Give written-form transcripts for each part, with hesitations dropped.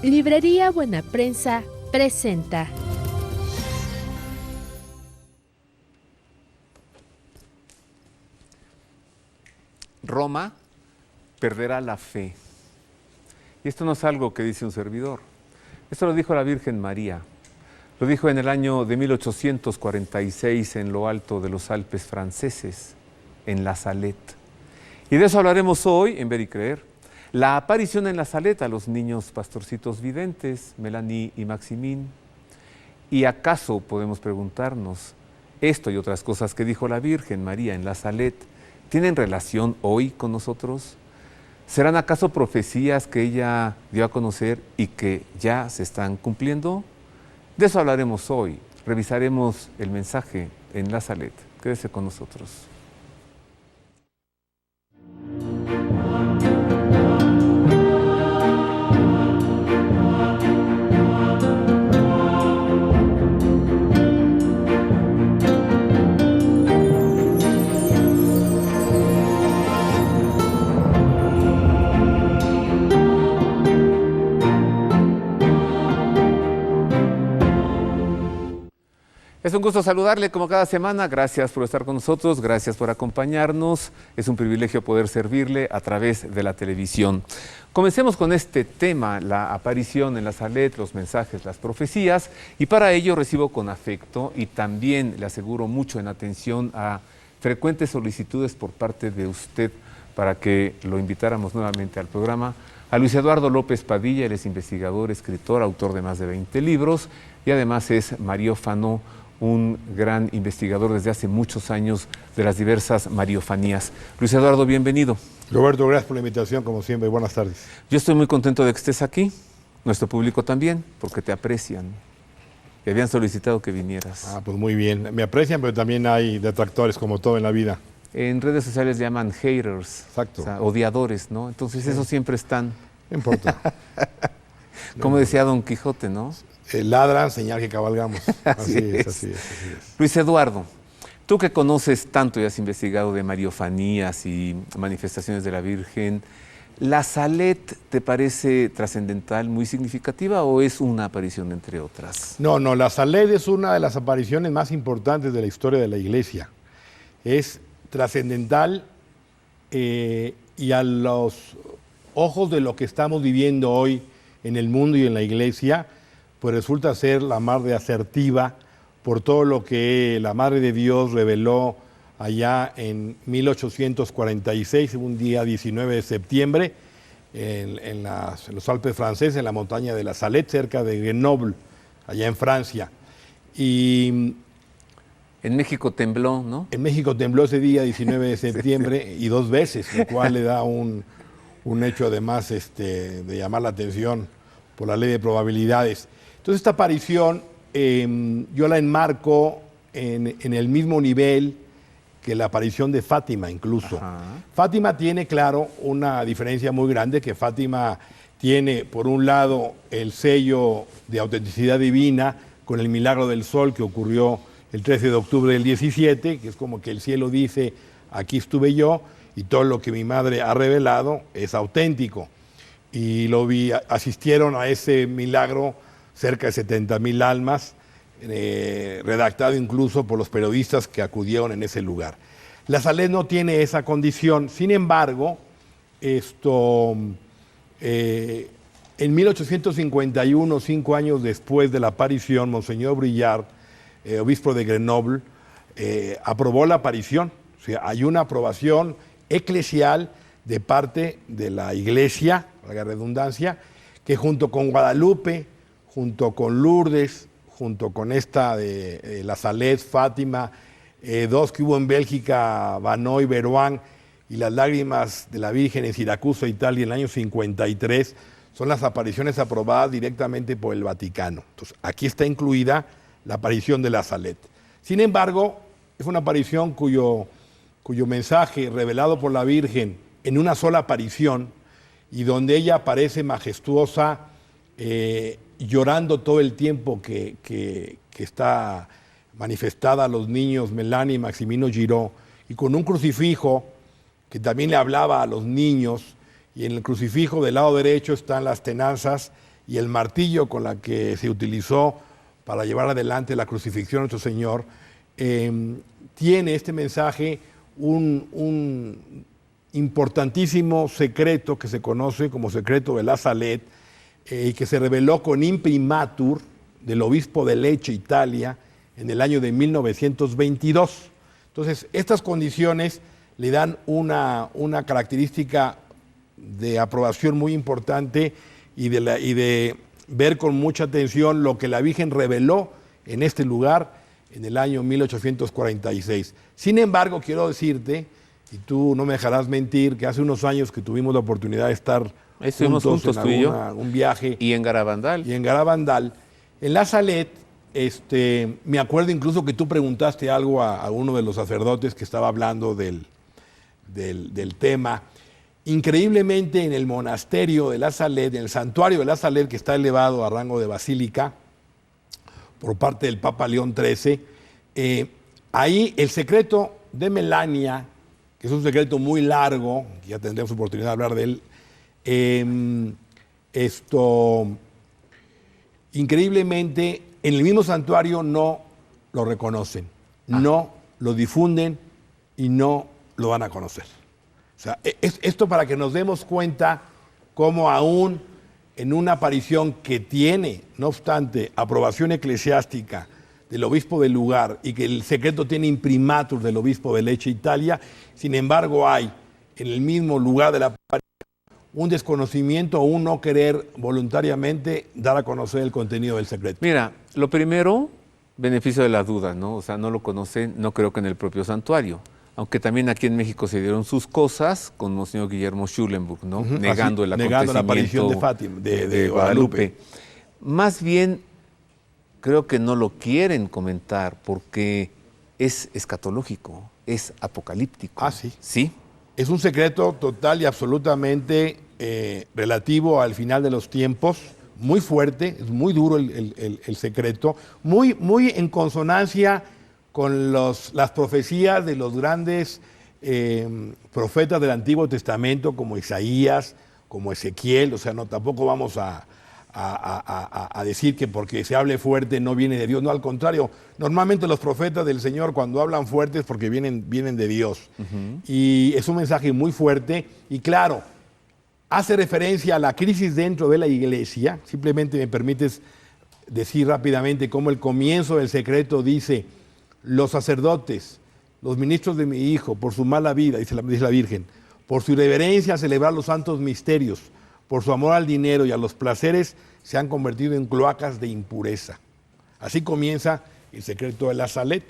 Librería Buena Prensa presenta. Roma perderá la fe. Y esto no es algo que dice un servidor. Esto lo dijo la Virgen María. Lo dijo en el año de 1846 en lo alto de los Alpes franceses, en La Salette. Y de eso hablaremos hoy en Ver y Creer. La aparición en La Salette a los niños pastorcitos videntes, Melanie y Maximín. ¿Y acaso podemos preguntarnos, esto y otras cosas que dijo la Virgen María en La Salette, ¿tienen relación hoy con nosotros? ¿Serán acaso profecías que ella dio a conocer y que ya se están cumpliendo? De eso hablaremos hoy. Revisaremos el mensaje en La Salette. Quédese con nosotros. Es un gusto saludarle como cada semana. Gracias por estar con nosotros, gracias por acompañarnos. Es un privilegio poder servirle a través de la televisión. Comencemos con este tema, la aparición en La Salette, los mensajes, las profecías. Y para ello recibo con afecto y también le aseguro mucho en atención a frecuentes solicitudes por parte de usted para que lo invitáramos nuevamente al programa. A Luis Eduardo López Padilla, él es investigador, escritor, autor de más de 20 libros y además es mariófano, un gran investigador desde hace muchos años de las diversas mariofanías. Luis Eduardo, bienvenido. Roberto, gracias por la invitación, como siempre, buenas tardes. Yo estoy muy contento de que estés aquí, nuestro público también, porque te aprecian. Y habían solicitado que vinieras. Ah, pues muy bien, me aprecian, pero también hay detractores, como todo en la vida. En redes sociales llaman haters, exacto, o sea, odiadores, ¿no? Entonces sí. Eso siempre están. No importa. Como decía Don Quijote, ¿no? Ladran, señal que cabalgamos. Así es. Así es. Luis Eduardo, tú que conoces tanto y has investigado de mariofanías y manifestaciones de la Virgen, ¿La Salette te parece trascendental, muy significativa o es una aparición entre otras? No, La Salette es una de las apariciones más importantes de la historia de la Iglesia. Es trascendental y a los ojos de lo que estamos viviendo hoy en el mundo y en la Iglesia, pues resulta ser la más de asertiva por todo lo que la Madre de Dios reveló allá en 1846, un día 19 de septiembre, en los Alpes franceses, en la montaña de La Salette, cerca de Grenoble, allá en Francia. Y en México tembló, ¿no? En México tembló ese día 19 de septiembre y 2 veces, lo cual le da un hecho además de llamar la atención por la ley de probabilidades. Entonces esta aparición yo la enmarco en el mismo nivel que la aparición de Fátima incluso. Ajá. Fátima tiene, claro, una diferencia muy grande, que Fátima tiene por un lado el sello de autenticidad divina con el milagro del sol que ocurrió el 13 de octubre del 17, que es como que el cielo dice, aquí estuve yo, y todo lo que mi madre ha revelado es auténtico. Y asistieron a ese milagro cerca de 70,000 almas, redactado incluso por los periodistas que acudieron en ese lugar. La Salette no tiene esa condición, sin embargo, en 1851, 5 años después de la aparición, Monseñor Brillard, obispo de Grenoble, aprobó la aparición. O sea, hay una aprobación eclesial de parte de la Iglesia, valga la redundancia, que junto con Guadalupe, junto con Lourdes, junto con esta de La Salette, Fátima, 2 que hubo en Bélgica, Vanoy, Veruán, y las lágrimas de la Virgen en Siracusa, Italia, en el año 53, son las apariciones aprobadas directamente por el Vaticano. Entonces, aquí está incluida la aparición de La Salette. Sin embargo, es una aparición cuyo mensaje revelado por la Virgen en una sola aparición y donde ella aparece majestuosa, llorando todo el tiempo que está manifestada a los niños Melanie y Maximino Giró, y con un crucifijo que también le hablaba a los niños, y en el crucifijo del lado derecho están las tenazas y el martillo con la que se utilizó para llevar adelante la crucifixión de nuestro Señor, tiene este mensaje un importantísimo secreto que se conoce como secreto de la Salet, y que se reveló con imprimatur del obispo de Lecce, Italia, en el año de 1922. Entonces, estas condiciones le dan una característica de aprobación muy importante y de ver con mucha atención lo que la Virgen reveló en este lugar en el año 1846. Sin embargo, quiero decirte, y tú no me dejarás mentir, que hace unos años que tuvimos la oportunidad de estar juntos en tú y yo. un viaje. Y en Garabandal. Y en Garabandal. En la Salet, me acuerdo incluso que tú preguntaste algo a uno de los sacerdotes que estaba hablando del tema. Increíblemente, en el monasterio de la Salet, en el santuario de la Salet, que está elevado a rango de basílica por parte del Papa León XIII, ahí el secreto de Melania, que es un secreto muy largo, que ya tendremos oportunidad de hablar de él, increíblemente, en el mismo santuario no lo reconocen, no lo difunden y no lo van a conocer. O sea, esto para que nos demos cuenta cómo aún en una aparición que tiene, no obstante, aprobación eclesiástica del obispo del lugar y que el secreto tiene imprimatur del obispo de Lecce, Italia, sin embargo hay en el mismo lugar de la aparición un desconocimiento o un no querer voluntariamente dar a conocer el contenido del secreto. Mira, lo primero, beneficio de la duda, ¿no? O sea, no lo conocen, no creo que en el propio santuario. Aunque también aquí en México se dieron sus cosas con Monseñor Guillermo Schulenburg, ¿no? Negando el acontecimiento, negando la aparición de Fátima, de Guadalupe. Más bien, creo que no lo quieren comentar porque es escatológico, es apocalíptico. Ah, sí. Sí. Es un secreto total y absolutamente relativo al final de los tiempos, muy fuerte, es muy duro el secreto, muy en consonancia con las profecías de los grandes profetas del Antiguo Testamento, como Isaías, como Ezequiel. O sea, no, tampoco vamos a decir que porque se hable fuerte no viene de Dios. No, al contrario, normalmente los profetas del Señor cuando hablan fuerte es porque vienen de Dios. Y es un mensaje muy fuerte y claro, hace referencia a la crisis dentro de la iglesia. Simplemente me permites decir rápidamente cómo el comienzo del secreto dice: los sacerdotes, los ministros de mi Hijo, por su mala vida, dice la Virgen, por su irreverencia a celebrar los santos misterios, por su amor al dinero y a los placeres, se han convertido en cloacas de impureza. Así comienza el secreto de la Salet.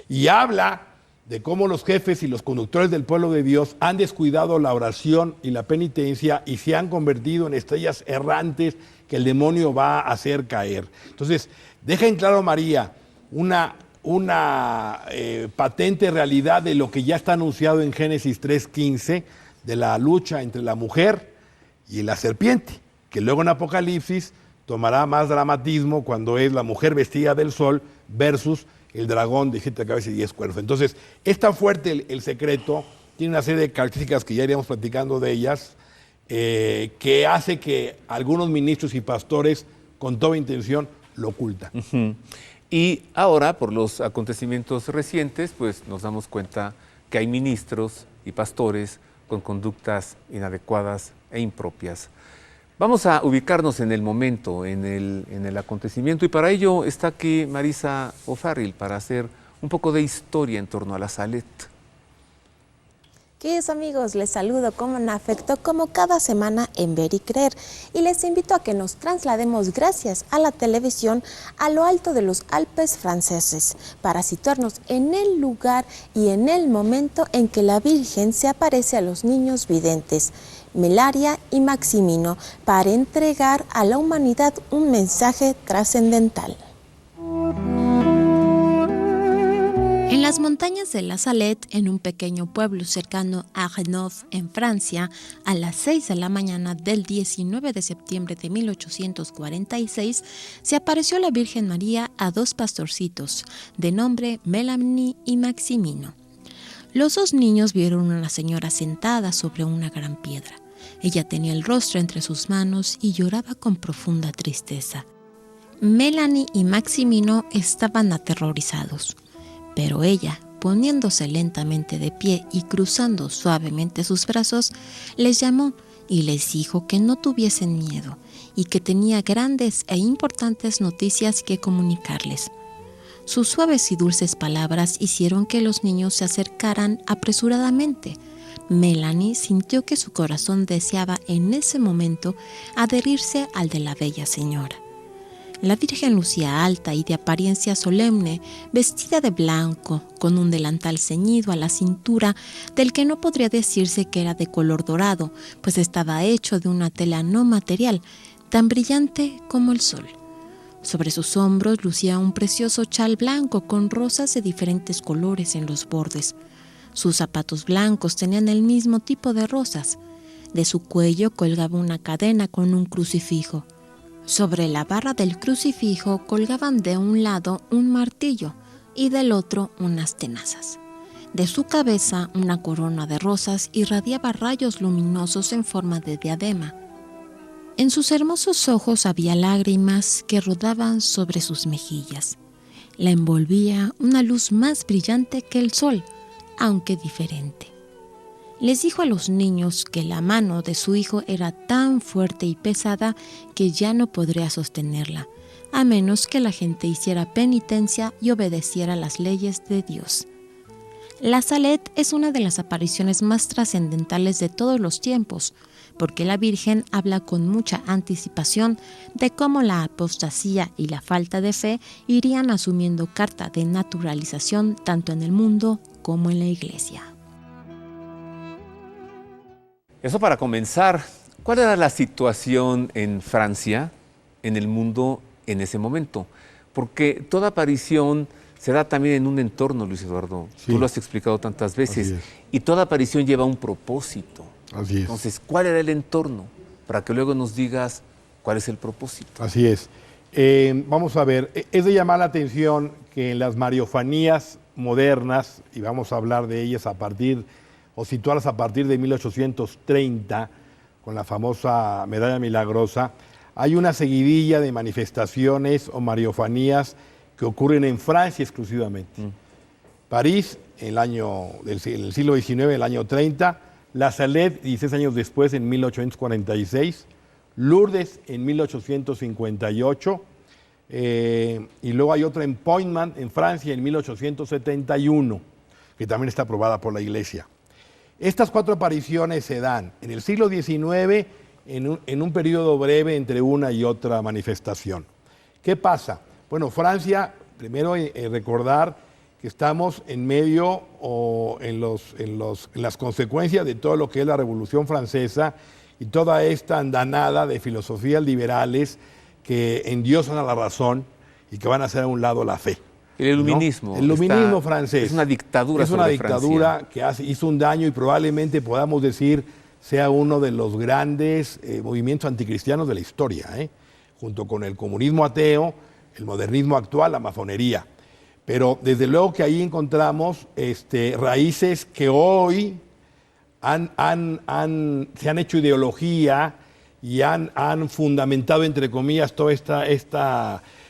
Y habla de cómo los jefes y los conductores del pueblo de Dios han descuidado la oración y la penitencia y se han convertido en estrellas errantes que el demonio va a hacer caer. Entonces, deja en claro María una patente realidad de lo que ya está anunciado en Génesis 3:15, de la lucha entre la mujer y la serpiente, que luego en Apocalipsis tomará más dramatismo cuando es la mujer vestida del sol versus el dragón de 7 cabezas y 10 cuernos. Entonces, es tan fuerte el secreto, tiene una serie de características que ya iríamos platicando de ellas, que hace que algunos ministros y pastores, con toda intención, lo ocultan. Y ahora, por los acontecimientos recientes, pues nos damos cuenta que hay ministros y pastores con conductas inadecuadas e impropias. Vamos a ubicarnos en el momento, en el acontecimiento, y para ello está aquí Marisa O'Farrill para hacer un poco de historia en torno a la Salet. Queridos amigos, les saludo con un afecto como cada semana en Ver y Creer y les invito a que nos traslademos gracias a la televisión a lo alto de los Alpes franceses para situarnos en el lugar y en el momento en que la Virgen se aparece a los niños videntes, Melaria y Maximino, para entregar a la humanidad un mensaje trascendental. En las montañas de la Salet, en un pequeño pueblo cercano a Grenoble, en Francia, a las 6 de la mañana del 19 de septiembre de 1846, se apareció la Virgen María a dos pastorcitos, de nombre Melanie y Maximino. Los dos niños vieron a una señora sentada sobre una gran piedra. Ella tenía el rostro entre sus manos y lloraba con profunda tristeza. Melanie y Maximino estaban aterrorizados, pero ella, poniéndose lentamente de pie y cruzando suavemente sus brazos, les llamó y les dijo que no tuviesen miedo y que tenía grandes e importantes noticias que comunicarles. Sus suaves y dulces palabras hicieron que los niños se acercaran apresuradamente. Melanie sintió que su corazón deseaba en ese momento adherirse al de la bella señora. La Virgen lucía alta y de apariencia solemne, vestida de blanco, con un delantal ceñido a la cintura, del que no podría decirse que era de color dorado, pues estaba hecho de una tela no material, tan brillante como el sol. Sobre sus hombros lucía un precioso chal blanco con rosas de diferentes colores en los bordes. Sus zapatos blancos tenían el mismo tipo de rosas. De su cuello colgaba una cadena con un crucifijo. Sobre la barra del crucifijo colgaban de un lado un martillo y del otro unas tenazas. De su cabeza una corona de rosas irradiaba rayos luminosos en forma de diadema. En sus hermosos ojos había lágrimas que rodaban sobre sus mejillas. La envolvía una luz más brillante que el sol, aunque diferente. Les dijo a los niños que la mano de su hijo era tan fuerte y pesada que ya no podría sostenerla, a menos que la gente hiciera penitencia y obedeciera las leyes de Dios. La Salette es una de las apariciones más trascendentales de todos los tiempos, porque la Virgen habla con mucha anticipación de cómo la apostasía y la falta de fe irían asumiendo carta de naturalización tanto en el mundo como en la Iglesia. Eso para comenzar. ¿Cuál era la situación en Francia, en el mundo, en ese momento? Porque toda aparición se da también en un entorno, Luis Eduardo. Sí. Tú lo has explicado tantas veces. Y toda aparición lleva un propósito. Así es. Entonces, ¿cuál era el entorno? Para que luego nos digas cuál es el propósito. Así es. Vamos a ver, es de llamar la atención que en las mariofanías modernas, y vamos a hablar de ellas o situarlas a partir de 1830, con la famosa medalla milagrosa, hay una seguidilla de manifestaciones o mariofanías que ocurren en Francia exclusivamente. París, en el siglo XIX, el año 30, La Salette, 16 años después, en 1846, Lourdes, en 1858, y luego hay otra en Poignant, en Francia, en 1871, que también está aprobada por la Iglesia. Estas 4 apariciones se dan en el siglo XIX en un periodo breve entre una y otra manifestación. ¿Qué pasa? Bueno, Francia, primero recordar que estamos en medio o en las consecuencias de todo lo que es la Revolución Francesa y toda esta andanada de filosofías liberales que endiosan a la razón y que van a hacer a un lado la fe. El iluminismo. ¿No? El iluminismo francés. Es una dictadura. Es una dictadura que hizo un daño y probablemente podamos decir sea uno de los grandes movimientos anticristianos de la historia, junto con el comunismo ateo, el modernismo actual, la masonería. Pero desde luego que ahí encontramos raíces que hoy se han hecho ideología y han fundamentado, entre comillas, todas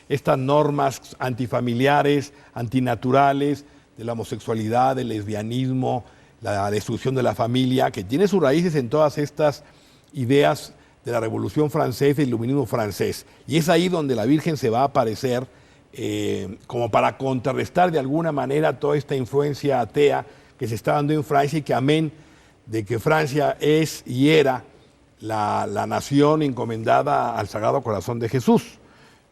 estas normas antifamiliares, antinaturales, de la homosexualidad, del lesbianismo, la destrucción de la familia, que tiene sus raíces en todas estas ideas de la Revolución Francesa y el iluminismo francés. Y es ahí donde la Virgen se va a aparecer como para contrarrestar de alguna manera toda esta influencia atea que se está dando en Francia y que amén de que Francia es y era la nación encomendada al Sagrado Corazón de Jesús,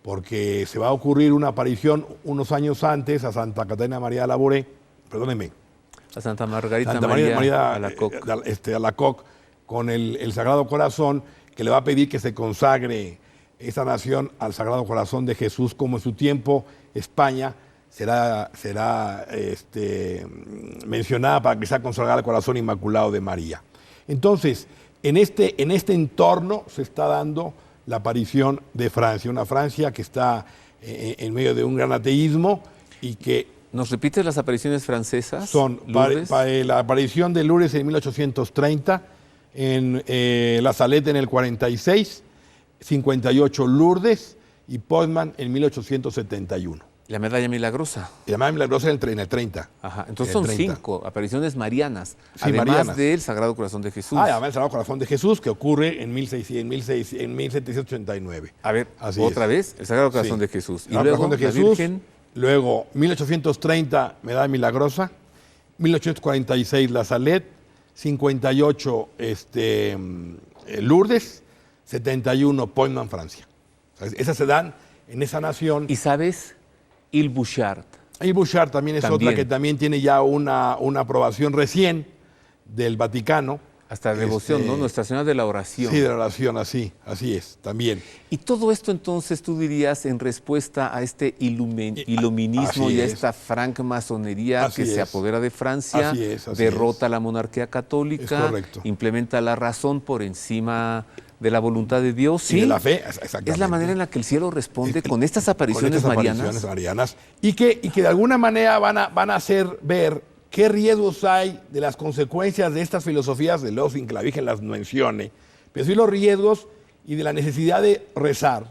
porque se va a ocurrir una aparición unos años antes a Santa Catalina María de Labouré, perdónenme, a Santa Margarita María Alacoque, con el Sagrado Corazón, que le va a pedir que se consagre esa nación al Sagrado Corazón de Jesús, como en su tiempo España será mencionada para que sea consagrada al Corazón Inmaculado de María. Entonces, en este entorno se está dando la aparición de Francia, una Francia que está en medio de un gran ateísmo y que... ¿Nos repites las apariciones francesas? Son la aparición de Lourdes en 1830, en La Salette en el 46, 58 Lourdes y Postman en 1871. La medalla milagrosa. Y la medalla milagrosa en el 30. Ajá, entonces En el son 30. 5 apariciones marianas, Sí, además marianas. del Sagrado Corazón de Jesús. Además el Sagrado Corazón de Jesús, que ocurre en 1789. A ver, Así otra es. vez, el Sagrado Corazón Sí. de Jesús. Y Sagrado luego Corazón de la Jesús, Virgen. luego 1830 Medalla Milagrosa, 1846 La Salette, 58 Lourdes, 71 Postman, Francia. O sea, esas se dan en esa nación. Y sabes, Il Bouchard. Y Bouchard también es También. otra que también tiene ya una aprobación recién del Vaticano. Hasta devoción, ¿no? Nuestra Señora de la Oración. Sí, de la oración, así es, también. Y todo esto entonces tú dirías en respuesta a este iluminismo Así y a es. esta francmasonería Así que se es. apodera de Francia, Así es, así derrota es. la monarquía Es católica, correcto. implementa la razón por encima de la voluntad de Dios. Y Sí, de la fe, exactamente. es la manera en la que el cielo responde con estas apariciones con estas marianas. apariciones marianas, y que de alguna manera van a hacer ver qué riesgos hay de las consecuencias de estas filosofías de los sin que la Virgen las mencione, pero sí los riesgos y de la necesidad de rezar,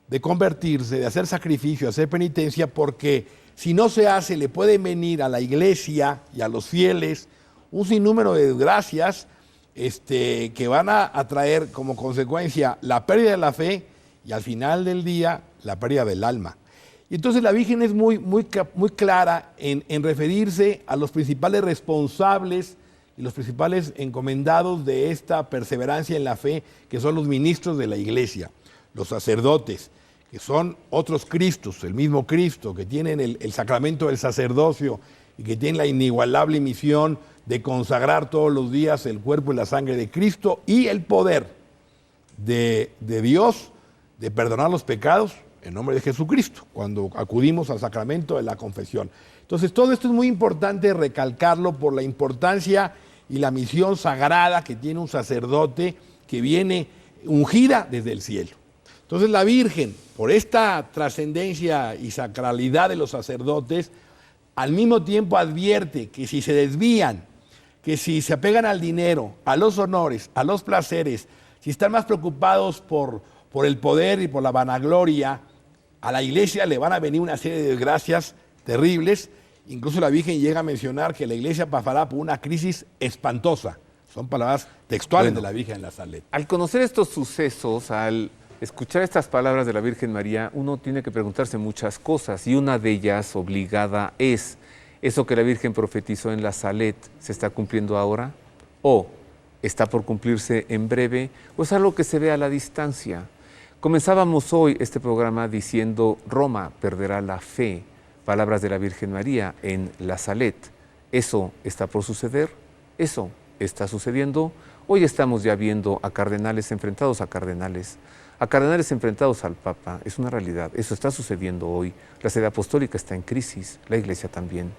de convertirse, de hacer sacrificio, de hacer penitencia, porque si no se hace le pueden venir a la iglesia y a los fieles un sinnúmero de desgracias que van a traer como consecuencia la pérdida de la fe y al final del día la pérdida del alma. Y entonces la Virgen es muy clara en referirse a los principales responsables y los principales encomendados de esta perseverancia en la fe, que son los ministros de la iglesia, los sacerdotes, que son otros Cristos, el mismo Cristo, que tienen el sacramento del sacerdocio y que tienen la inigualable misión de consagrar todos los días el cuerpo y la sangre de Cristo y el poder de Dios de perdonar los pecados en nombre de Jesucristo, cuando acudimos al sacramento de la confesión. Entonces, todo esto es muy importante recalcarlo por la importancia y la misión sagrada que tiene un sacerdote que viene ungida desde el cielo. Entonces, la Virgen, por esta trascendencia y sacralidad de los sacerdotes, al mismo tiempo advierte que si se desvían, que si se apegan al dinero, a los honores, a los placeres, si están más preocupados por el poder y por la vanagloria, a la iglesia le van a venir una serie de desgracias terribles. Incluso la Virgen llega a mencionar que la iglesia pasará por una crisis espantosa. Son palabras textuales de la Virgen en La Salette. Al conocer estos sucesos, al escuchar estas palabras de la Virgen María, uno tiene que preguntarse muchas cosas y una de ellas obligada es, ¿eso que la Virgen profetizó en La Salette se está cumpliendo ahora? ¿O está por cumplirse en breve? ¿O es algo que se ve a la distancia? Comenzábamos hoy este programa diciendo Roma perderá la fe, palabras de la Virgen María en La Salette. ¿Eso está por suceder? ¿Eso está sucediendo? Hoy estamos ya viendo a cardenales enfrentados a cardenales enfrentados al Papa. Es una realidad, eso está sucediendo hoy. La sede apostólica está en crisis, la Iglesia también.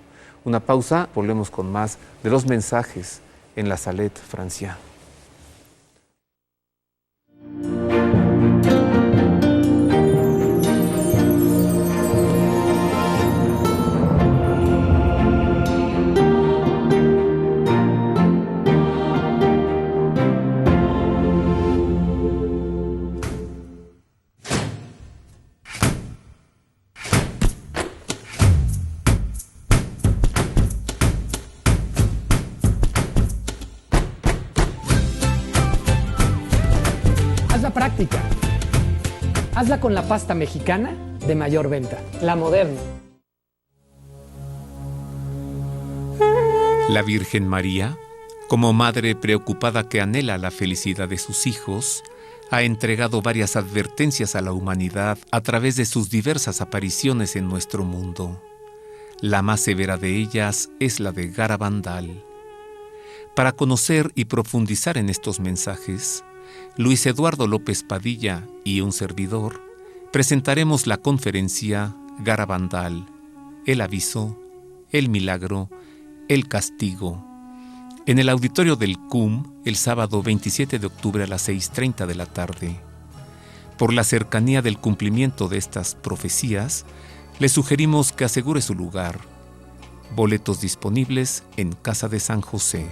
Una pausa, volvemos con más de los mensajes en La Salette, Francia. Práctica. Hazla con la pasta mexicana de mayor venta, La Moderna. La Virgen María, como madre preocupada que anhela la felicidad de sus hijos, ha entregado varias advertencias a la humanidad a través de sus diversas apariciones en nuestro mundo. La más severa de ellas es la de Garabandal. Para conocer y profundizar en estos mensajes, Luis Eduardo López Padilla y un servidor presentaremos la conferencia Garabandal, el aviso, el milagro, el castigo, en el auditorio del CUM el sábado 27 de octubre a las 6:30 de la tarde. Por la cercanía del cumplimiento de estas profecías, le sugerimos que asegure su lugar. Boletos disponibles en Casa de San José.